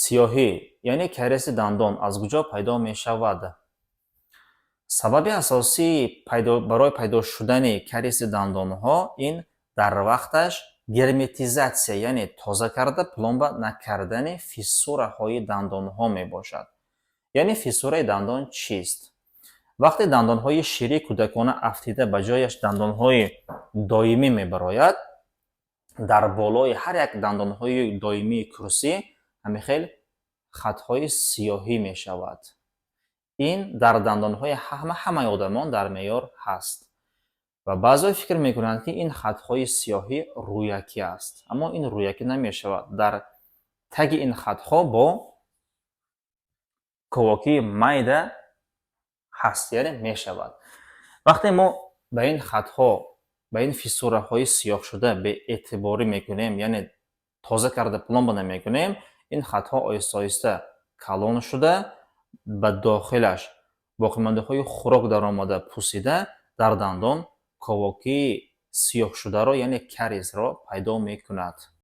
сиёҳӣ яъне кариеси дандон аз куҷо пайдо мешавад? сабаби асосии барои пайдо шудани кариеси дандонҳо ин дар вақташ герметизатсия яъне тоза карда пломба накардани фиссураҳои дандонҳо мебошад. яъне фиссураи дандон чист? вақте дандонҳои ширии кӯдакона афтида ба ҷояш дандонҳои доимӣ мебарояд, дар болои ҳар як дандонҳои доимии курсӣ ҳамихел хатҳои сиёҳӣ мешавад. ин дар дандонҳои ҳамаи одамон дар меъёр ҳаст ва баъзеҳо фикр мекунанд ки ин хатҳои сиёҳӣ рӯякӣ аст, аммо ин рӯякӣ намешавад. дар таги ин хатҳо бо ковокии майда ҳаст, яъне мешавад. вақте мо ба ин хатҳо, ба ин фиссураҳои сиёҳшуда беэътиборӣ мекунем, яъне тоза карда пломба намекунем, ин хатҳо оҳиста оҳиста калон шуда ба дохилаш боқимандиҳои хӯрок даромада пусида дар дандон ковокии сиёҳшударо яъне кариесро пайдо мекунад.